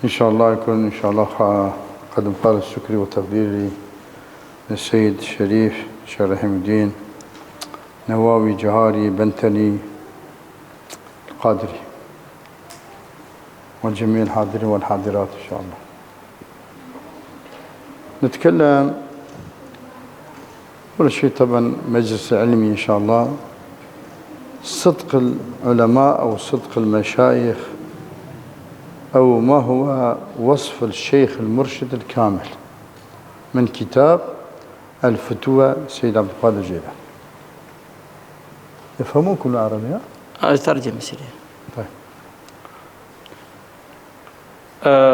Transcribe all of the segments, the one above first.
إن شاء الله يكون إن شاء الله قد قال الشكر وتقديري للسيد الشريف شيخ رحيم الدين نواوي جهاري بنتلي القادري والجميع الحاضرين والحاضرات إن شاء الله. نتكلم أول شيء طبعا مجلس علمي إن شاء الله، صدق العلماء أو صدق المشايخ، أو ما هو وصف الشيخ المرشد الكامل من كتاب الفتوى سيد عبد القادر الجيلاني. يفهمون كل عربية؟ أترجم سيدي. طيب.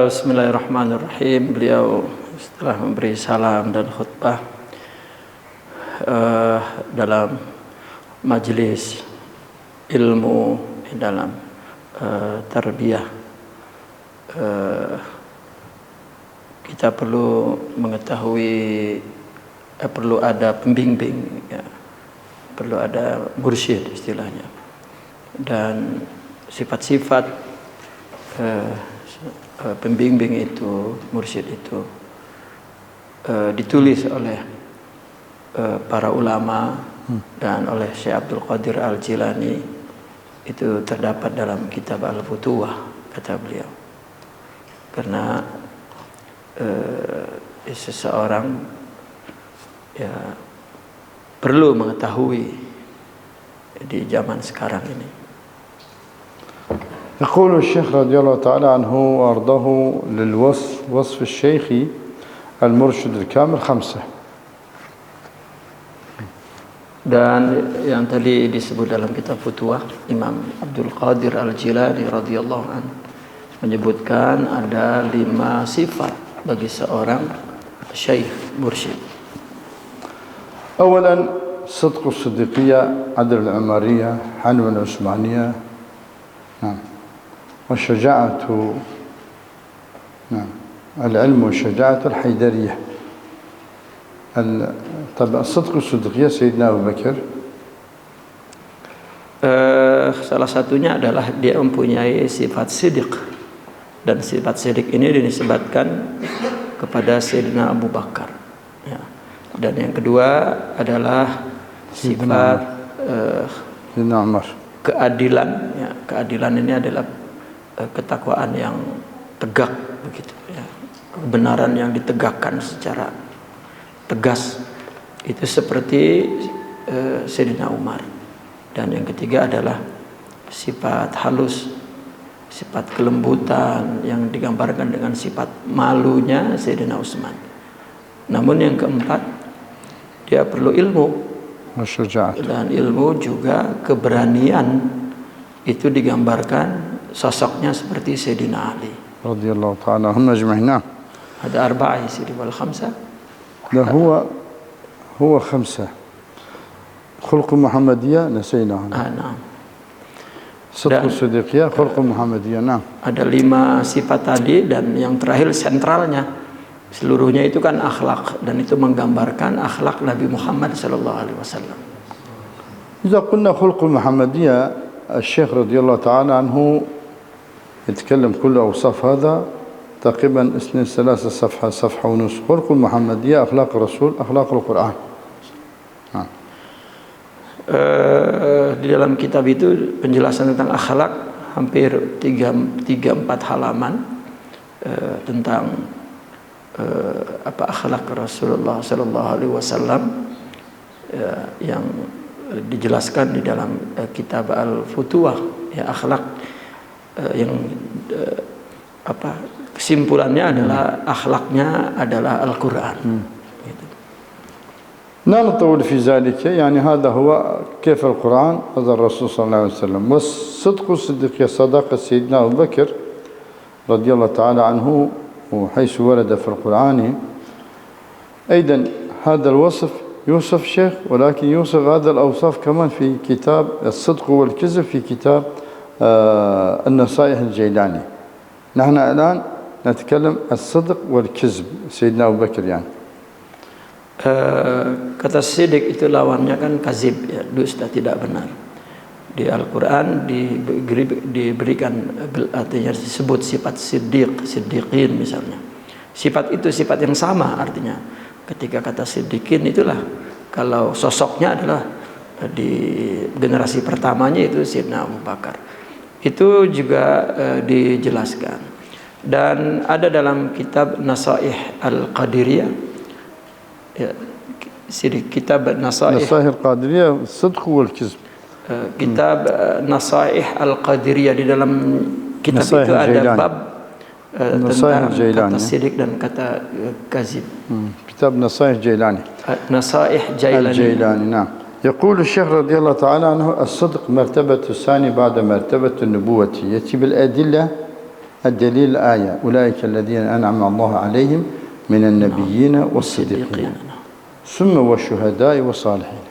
Bismillahirrahmanirrahim. Beliau setelah memberi salam dan khutbah dalam majelis ilmu, dalam tarbiyah, kita perlu mengetahui, perlu ada pembimbing, ya, perlu ada mursyid istilahnya, dan sifat-sifat pembimbing itu, mursyid itu ditulis oleh para ulama dan oleh Syekh Abdul Qadir Al-Jilani. Itu terdapat dalam kitab Al-Futuwah, kata beliau. Karena seseorang ya perlu mengetahui di zaman sekarang ini. يقول الشيخ رضي الله تعالى عنه وأرضاه وصف الشيخ المرشد الكامل 5. Dan yang tadi disebut dalam kitab Futuwah, Imam Abdul Qadir Al-Jilani radhiyallahu anhu menyebutkan ada 5 sifat bagi seorang syekh mursyid. أولا صدق الصديقية، عدل العمارية، حنو العثمانية، نعم، والشجاعة، نعم، العلم والشجاعة الحيدرية. طبعا الصدق والصديقية سيدنا أبو بكر. Salah satunya adalah dia mempunyai sifat sidiq, dan sifat sidiq ini dinisbatkan kepada Sayyidina Abu Bakar, ya. Dan yang kedua adalah sifat keadilan, ya. Keadilan ini adalah ketakwaan yang tegak, begitu, ya. Kebenaran yang ditegakkan secara tegas, itu seperti Sayyidina Umar. Dan yang ketiga adalah sifat halus, sifat kelembutan yang digambarkan dengan sifat malunya Sayyidina Utsman. Namun yang keempat, dia perlu ilmu, dan ilmu juga keberanian, itu digambarkan sosoknya seperti Sayyidina Ali radhiyallahu ta'ala anhum ajma'in. Ada arba'ah siri wal khamsah. لا هو 5. خلق محمدية نسيناها. نعم. صدق الصديقية، خلق محمدية. نعم. Ada 5 sifat tadi, dan yang terakhir sentralnya, seluruhnya itu kan akhlak, dan itu menggambarkan akhlak Nabi Muhammad sallallahu alaihi wasallam. إذا قلنا خلق المحمدية، الشيخ رضي الله تعالى عنه يتكلم كل أوصاف هذا تقريبا 2-3 صفحة ونص. خلق المحمدية أخلاق الرسول، أخلاق القرآن. Di dalam kitab itu penjelasan tentang akhlak hampir 3-4 halaman, tentang apa akhlak Rasulullah sallallahu alaihi wasallam, yang dijelaskan di dalam kitab Al-Futuwah, ya, akhlak yang apa kesimpulannya adalah akhlaknya adalah Al-Quran. لا نطول في ذلك، يعني هذا هو كيف القرآن، هذا الرسول صلى الله عليه وسلم. والصدق والصديقية صداقة سيدنا أبو بكر رضي الله تعالى عنه، وحيث ورد في القرآن أيضا هذا الوصف يوصف شيخ، ولكن يوصف هذا الأوصاف كمان في كتاب الصدق والكذب، في كتاب النصائح الجيلاني. نحن الآن نتكلم الصدق والكذب سيدنا أبو بكر يعني. Kata sidik itu lawannya kan kazib, ya, dusta, tidak benar. di Al-Quran diberikan artinya disebut sifat siddiqin misalnya. Sifat itu sifat yang sama artinya. Ketika kata siddiqin itulah kalau sosoknya adalah di generasi pertamanya itu Sayyidina Abu Bakar. Itu juga dijelaskan. Dan ada dalam kitab Nasaih Al-Qadiriyah ya, kitab Nasaih Al-Qadiriyah Sidq wal Kizb. Kitab Nasaih Al-Qadiriyah, di dalam kitab Nasaih itu ada Jailani. bab tentang kata sidik dan kata kazib. كتاب نصائح جيلاني. Nasaih Jailani. الجيلاني نعم. يقول الشيخ رضي الله تعالى عنه الصدق مرتبة الثاني بعد مرتبة النبوة يأتي بالأدلة الدليل الآية أولئك الذين أنعم الله عليهم من النبيين والصديقين ثم والشهداء والصالحين.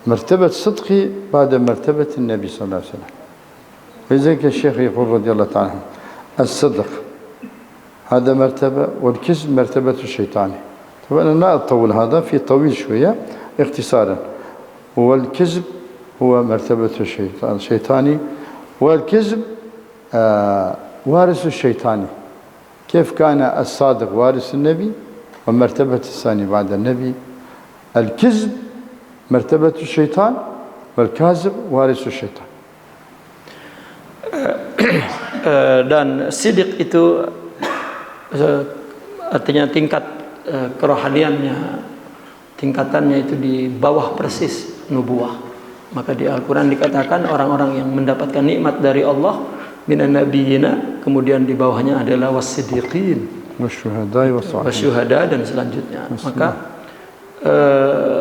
مرتبة صدق بعد مرتبة النبي صلى الله عليه وسلم. لذلك الشيخ يقول رضي الله تعالى عنه الصدق هذا مرتبة والكذب مرتبة الشيطان. طبعا أنا لا أطول هذا في طويل شوية اختصارا. والكذب هو مرتبة الشيطاني والكذب وارث الشيطاني. كيف كان الصادق وارث النبي ومرتبة الثاني بعد النبي الكذب مرتبة الشيطان والكاذب وارث الشيطان. Dan sidik itu artinya tingkat kerohaniannya, tingkatannya itu di bawah persis nubuah. Maka di Al-Quran dikatakan orang-orang yang mendapatkan nikmat dari Allah minan nabiyina, kemudian di bawahnya adalah wasiddiqin, wasyuhada dan selanjutnya. Maka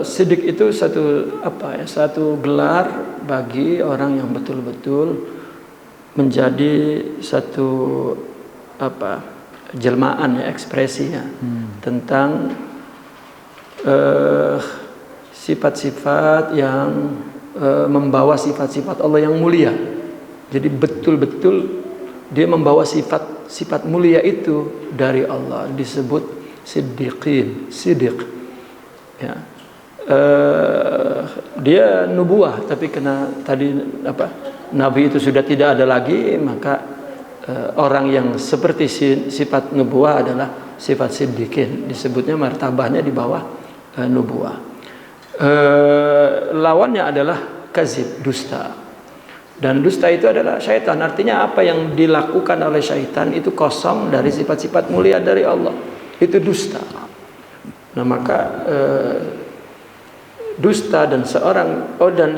sidik itu satu gelar bagi orang yang betul-betul menjadi satu jelmaan ya, ekspresinya tentang sifat-sifat yang membawa sifat-sifat Allah yang mulia. Jadi betul-betul dia membawa sifat-sifat mulia itu dari Allah, disebut siddiqin, siddiq. Ya. Dia nubuah, tapi kena tadi Nabi itu sudah tidak ada lagi, maka orang yang seperti sifat nubuah adalah sifat siddiqin, disebutnya martabahnya di bawah nubuah. Lawannya adalah kazib, dusta. Dan dusta itu adalah syaitan. Artinya apa yang dilakukan oleh syaitan itu kosong dari sifat-sifat mulia dari Allah. Itu dusta. Nah maka dusta dan dan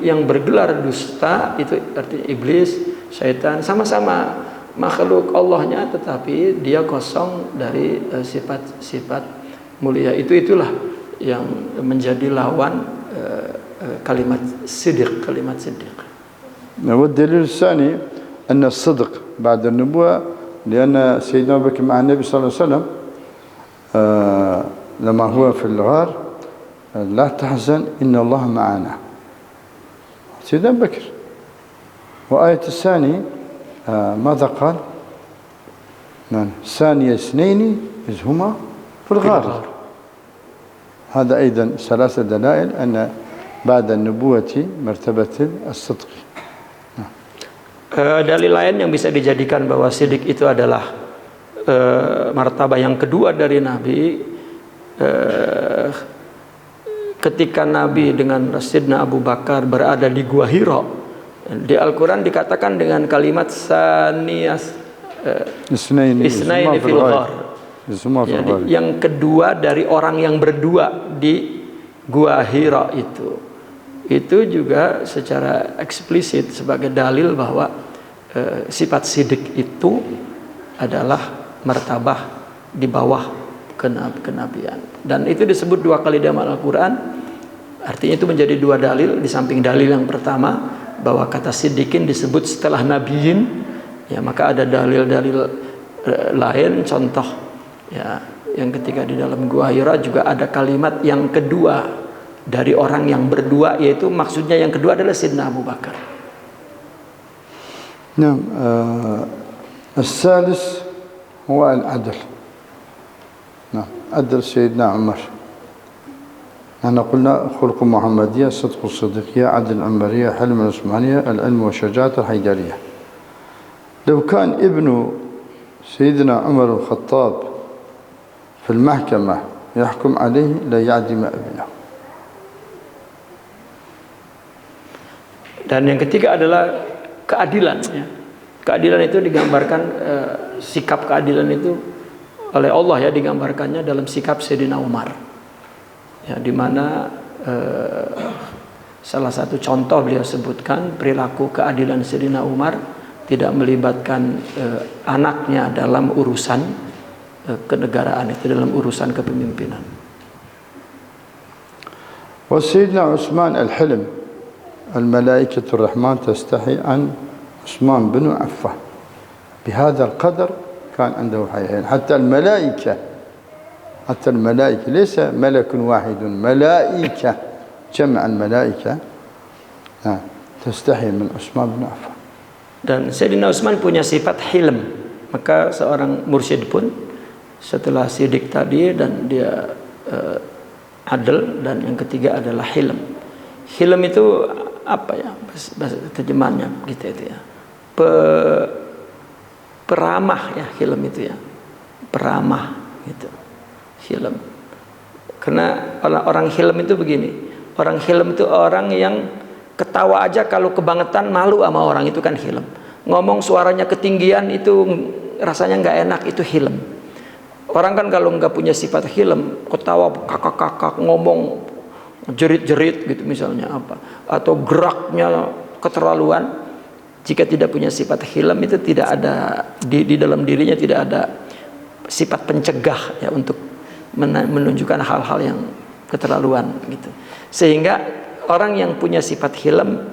yang bergelar dusta itu artinya iblis, syaitan, sama-sama makhluk Allahnya, tetapi dia kosong dari sifat-sifat mulia. Itulah yang menjadi lawan kalimat siddiq, kalimat siddiq. والدليل الثاني أن الصدق بعد النبوة لأن سيدنا أبو بكر مع النبي صلى الله عليه وسلم لما هو في الغار لا تحزن إن الله معنا سيدنا أبو بكر. وآية الثاني ماذا قال؟ ثاني اثنين إذ هما في الغار. هذا أيضا ثلاثة دلائل أن بعد النبوة مرتبة الصدق. Dalil lain yang bisa dijadikan bahwa sidik itu adalah martabah yang kedua dari Nabi, ketika Nabi dengan Sayyidina Abu Bakar berada di Gua Hira, di Al-Quran dikatakan dengan kalimat saniyas isnaini fil ghar. Yang kedua dari orang yang berdua di Gua Hira itu juga secara eksplisit sebagai dalil bahwa sifat sidik itu adalah martabah di bawah kenabian. Dan itu disebut dua kali dalam Al-Quran. Artinya itu menjadi dua dalil, di samping dalil yang pertama bahwa kata sidikin disebut setelah nabiyin, ya maka ada dalil-dalil lain, contoh ya yang ketika di dalam Gua Hira juga ada kalimat yang kedua dari orang yang berdua, yaitu maksudnya yang kedua adalah Sayyidina Abu Bakar. Nah, الثالث هو العدل. نعم، عدل سيدنا عمر. أنا قلنا خلق محمدية، صدق الصديقية، عدل العمرية، حلم العثمانية، العلم وشجاعة الحيدرية. لو كان ابن سيدنا عمر الخطاب في المحكمة يحكم عليه لا يعدم ابنه. Dan yang ketiga adalah keadilan. Ya. Keadilan itu digambarkan, sikap keadilan itu oleh Allah ya, digambarkannya dalam sikap Sayyidina Umar. Ya, di mana salah satu contoh beliau sebutkan perilaku keadilan Sayyidina Umar tidak melibatkan anaknya dalam urusan kenegaraan, itu dalam urusan kepemimpinan. Wa Sayyidina Utsman al-Hilm, الملائكة الرحمن تستحي عن عثمان بن عفان، بهذا القدر كان عنده حياة. حتى الملائكة ليس ملك واحد، ملائكة جمع الملائكة تستحي من عثمان بن عفان. Dan Sayyidina Utsman punya sifat hilm, maka seorang mursyid pun setelah sidik tadi dan dia adil, dan yang ketiga adalah hilm. Hilm itu apa ya, bahasa terjemahannya gitu itu ya, peramah ya, hilm itu ya, peramah gitu, hilm. Karena orang hilm itu begini, orang hilm itu orang yang ketawa aja kalau kebangetan malu sama orang, itu kan hilm. Ngomong suaranya ketinggian itu rasanya nggak enak, itu hilm. Orang kan kalau nggak punya sifat hilm, ketawa kakak-kakak, ngomong jerit-jerit gitu misalnya apa, atau geraknya keterlaluan, jika tidak punya sifat hilm itu tidak ada di dalam dirinya, tidak ada sifat pencegah ya untuk menunjukkan hal-hal yang keterlaluan gitu. Sehingga orang yang punya sifat hilm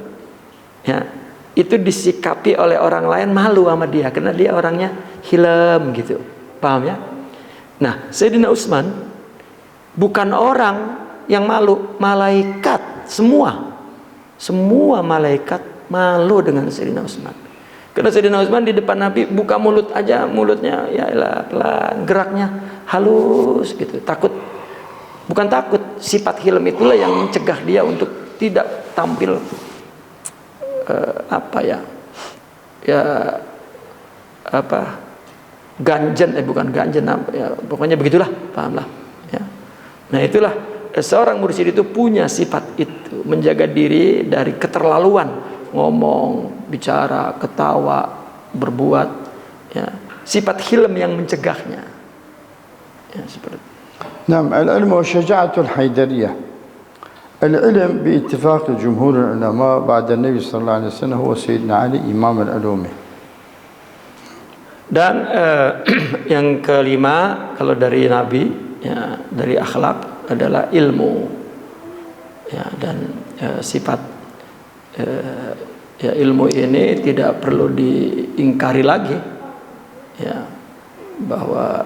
ya, itu disikapi oleh orang lain malu sama dia karena dia orangnya hilm gitu, paham ya? Nah, Sayyidina Utsman bukan orang yang malu, malaikat semua malaikat malu dengan Sayyidina Utsman. Karena Sayyidina Utsman di depan Nabi buka mulut aja, mulutnya ya elah pelan, geraknya halus gitu. Bukan takut, sifat hilm itulah yang mencegah dia untuk tidak tampil ganjen, bukan ganjen ya, pokoknya begitulah, pahamlah ya. Nah, itulah seorang mursyid itu punya sifat itu, menjaga diri dari keterlaluan, ngomong, bicara, ketawa, berbuat ya. Sifat hilm yang mencegahnya ya, seperti. نعم. العلم وشجاعة الحيدرية. العلم باتفاق جمهور العلماء بعد النبي صلى الله عليه وسلم هو سيدنا علي إمام العلوم. Dan yang kelima kalau dari Nabi ya, dari akhlak adalah ilmu ya, dan sifat ya, ilmu ini tidak perlu diingkari lagi ya, bahwa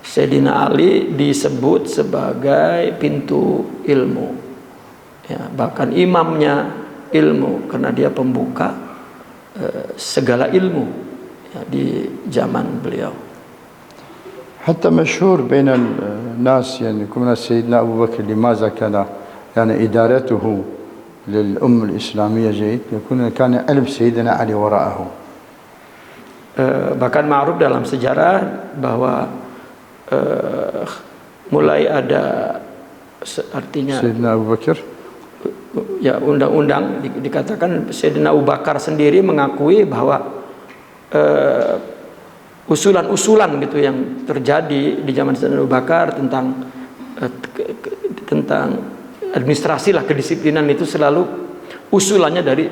Sayyidina Ali disebut sebagai pintu ilmu ya, bahkan imamnya ilmu karena dia pembuka segala ilmu ya, di zaman beliau. حتى مشهور بين الناس يعني كنا سيدنا أبو بكر لماذا كان يعني إدارته للأمة الإسلامية جيد، كان علم سيدنا علي وراءه. Bahkan ma'ruf dalam sejarah bahwa mulai ada artinya Sayyidina Abu Bakar ya, undang-undang dikatakan Sayyidina Abu Bakar sendiri mengakui bahwa usulan-usulan gitu yang terjadi di zaman Sayyidina Abu Bakar tentang administrasi lah, kedisiplinan itu selalu usulannya dari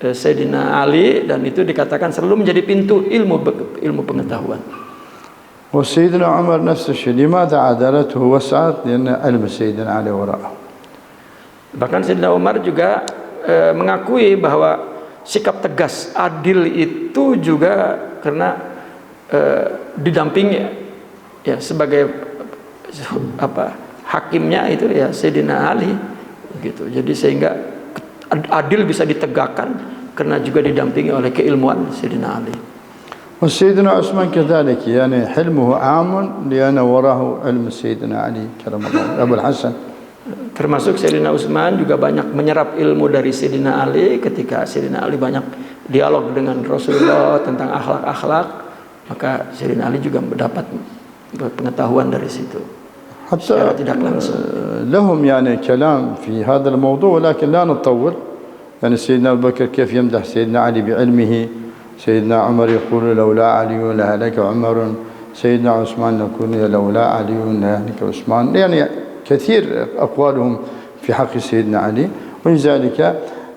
Sayyidina Ali, dan itu dikatakan selalu menjadi pintu ilmu pengetahuan. وسيدنا عمر نفس الشيء، لماذا عدالته وسعت؟ لأن علم سيدنا علي وراءه. Bahkan Sayyidina Umar juga mengakui bahwa sikap tegas adil itu juga karena didampingi ya sebagai hakimnya itu ya Sayyidina Ali gitu. Jadi sehingga adil bisa ditegakkan karena juga didampingi oleh keilmuan Sayyidina Ali. وسيدنا عثمان كذلك يعني حلمه عام لأن وراه علم سيدنا علي كرم الله أبو الحسن. Termasuk Sayyidina Utsman juga banyak menyerap ilmu dari Sayyidina Ali. Ketika Sayyidina Ali banyak dialog dengan Rasulullah tentang akhlak-akhlak, maka Sayyidina Ali juga mendapat pengetahuan dari situ secara tidak langsung. لهم يعني كلام في هذا الموضوع ولكن لا نطول. يعني سيدنا أبو بكر كيف يمدح سيدنا علي بعلمه، سيدنا عمر يقول لولا علي لهلك عمر، سيدنا عثمان يقول لولا علي لهلك عثمان. يعني كثير أقوالهم في حق سيدنا علي. ولذلك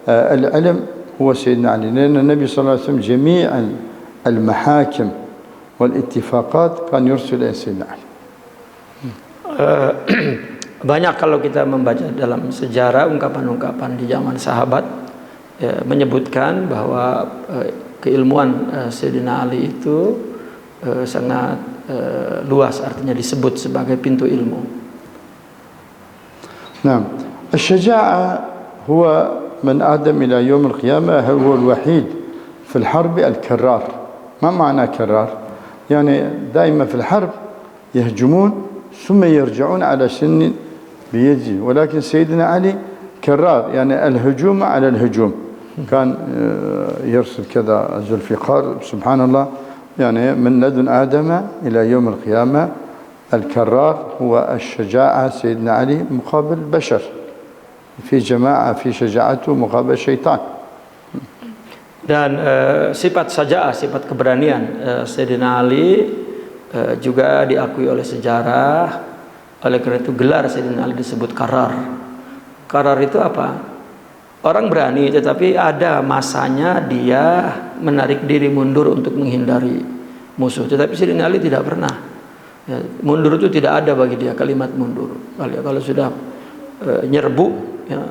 العلم هو سيدنا علي، لأن النبي صلى الله عليه وسلم جميع المحاكم والاتفاقات كان يرسل إلى سيدنا علي. Banyak kalau kita membaca dalam sejarah ungkapan-ungkapan di zaman sahabat menyebutkan bahwa keilmuan Sayyidina Ali itu sangat luas, artinya disebut sebagai pintu ilmu. نعم. الشجاعة هو من آدم إلى يوم القيامة هو الوحيد في الحرب الكرار. ما معنى كرار؟ يعني دائما في الحرب يهجمون ثم يرجعون على سن بيجي، ولكن سيدنا علي كرار، يعني الهجوم على الهجوم. كان يرسل كذا ذو الفقار سبحان الله، يعني من لدن آدم إلى يوم القيامة الكرار هو الشجاعة سيدنا علي مقابل بشر في جماعة في شجاعته مقابل شيطان. Dan sifat saja'ah, sifat keberanian Sayyidina Ali juga diakui oleh sejarah. Oleh karena itu gelar Sayyidina Ali disebut karar. Karar itu apa? Orang berani, tetapi ada masanya dia menarik diri mundur untuk menghindari musuh. Tetapi Sayyidina Ali tidak pernah. Ya, mundur itu tidak ada bagi dia kalimat mundur. Kalau sudah nyerbu, ya,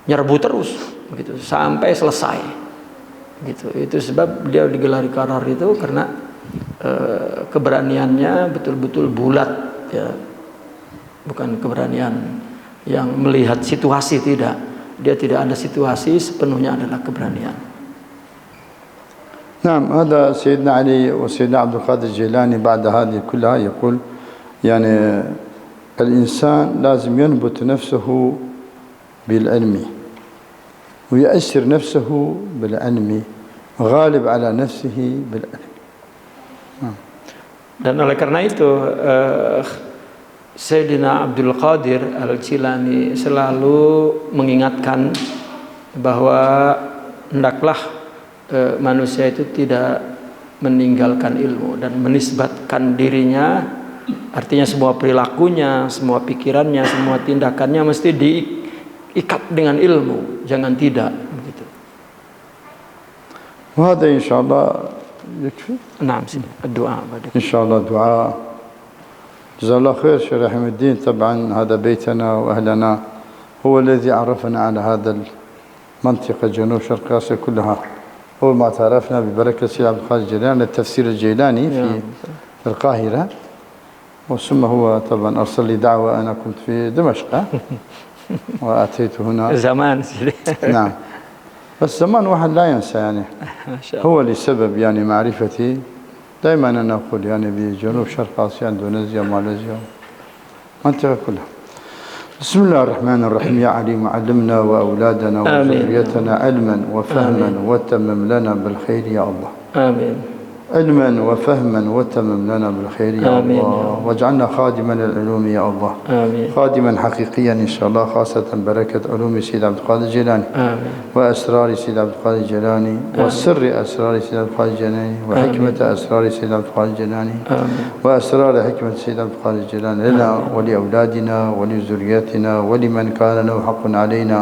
nyerbu terus, begitu sampai selesai. Gitu. Itu sebab dia digelari karar itu karena keberaniannya betul-betul bulat, ya. Bukan keberanian yang melihat situasi, tidak. Dia tidak ada situasi, sepenuhnya adalah keberanian. نعم. هذا سيدنا علي وسيدنا عبد القادر الجيلاني بعد هذه كلها يقول يعني الإنسان لازم ينبت نفسه بالعلم ويأسر نفسه بالعلم غالب على نفسه بالعلم. Dan oleh karena itu Sayyidina Abdul Qadir Al-Jilani selalu mengingatkan bahwa hendaklah manusia itu tidak meninggalkan ilmu dan menisbatkan dirinya, artinya semua perilakunya, semua pikirannya, semua tindakannya mesti diikat dengan ilmu, jangan tidak begitu. وهذا إن شاء الله يكفي. نعم. الدعاء إن شاء الله دعاء. جزاه الله خير شيخ رحم الدين. طبعا هذا بيتنا وأهلنا، هو الذي عرفنا على هذا المنطقة جنوب شرق آسيا كلها. أول ما تعرفنا ببركة سيد عبد القادر الجيلاني التفسير الجيلاني في القاهرة، ثم هو طبعا أرسل لي دعوة. أنا كنت في دمشق وأتيت هنا زمان. نعم. بس زمان واحد لا ينسى يعني. هو لسبب يعني معرفتي دائما أنا أقول يعني بجنوب شرق آسيا إندونيسيا ماليزيا منطقة كلها. بسم الله الرحمن الرحيم. يا عليم علمنا وأولادنا وذريتنا علما وفهما وتمم لنا بالخير يا الله. آمين. علما وفهما وتمم لنا بالخير يا الله. واجعلنا خادما للعلوم يا الله. آمين. خادما حقيقيا إن شاء الله، خاصة بركة علوم سيد عبد القادر الجيلاني وأسرار سيد عبد القادر الجيلاني وسر أسرار سيد عبد القادر الجيلاني وحكمة أسرار سيد عبد القادر الجيلاني وأسرار حكمة سيد عبد القادر الجيلاني لنا ولأولادنا ولذريتنا ولمن كان له حق علينا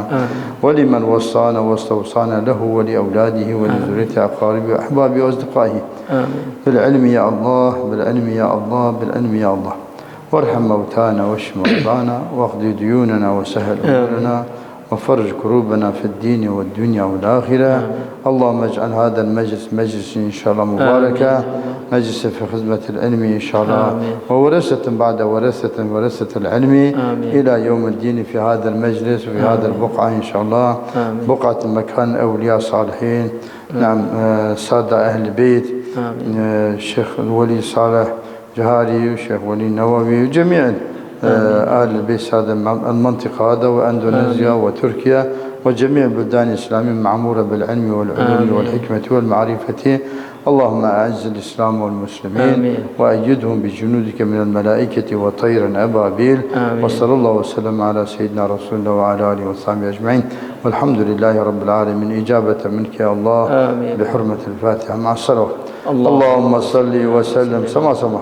ولمن وصانا واستوصانا له ولأولاده ولذريته أقاربه وأحبابه وأصدقائه. بالعلم يا الله، بالعلم يا الله، بالعلم يا الله. وارحم موتانا واشف مرضانا واقض ديوننا وسهل أمورنا وفرج كروبنا في الدين والدنيا والآخرة. اللهم اجعل هذا المجلس مجلس إن شاء الله مباركة، مجلس في خدمة العلم إن شاء الله، وورثة بعد ورثة العلم إلى يوم الدين في هذا المجلس وفي هذا البقعة إن شاء الله. بقعة مكان أولياء صالحين. نعم. سادة أهل البيت، الشيخ الولي صالح جهاري والشيخ ولي النووي وجميع أهل البيت هذا المنطقة هذا وأندونيسيا وتركيا وجميع البلدان الإسلامية المعمورة بالعلم والعلوم والحكمة والمعرفة. اللهم أعز الإسلام والمسلمين وأيدهم بجنودك من الملائكة وطير أبابيل. وصلى الله وسلم على سيدنا رسول الله وعلى آله وصحبه أجمعين والحمد لله رب العالمين. إجابة منك يا الله بحرمة الفاتحة مع الصلوات. اللهم صل وسلم سما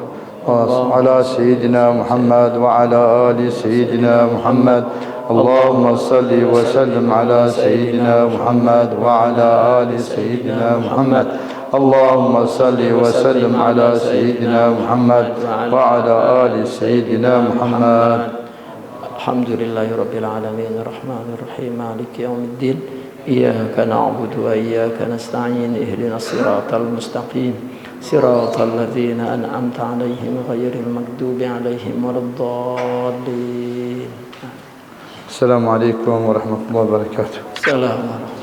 على سيدنا محمد وعلى آل سيدنا محمد. اللهم صل وسلم على سيدنا محمد وعلى آل سيدنا محمد. اللهم صل وسلم على سيدنا محمد وعلى آل سيدنا محمد. الحمد لله رب العالمين الرحمن الرحيم مالك يوم الدين إياك نعبد وإياك نستعين اهدنا الصراط المستقيم صراط الذين أنعمت عليهم غير المغضوب عليهم ولا الضالين. السلام عليكم ورحمة الله وبركاته. السلام عليكم.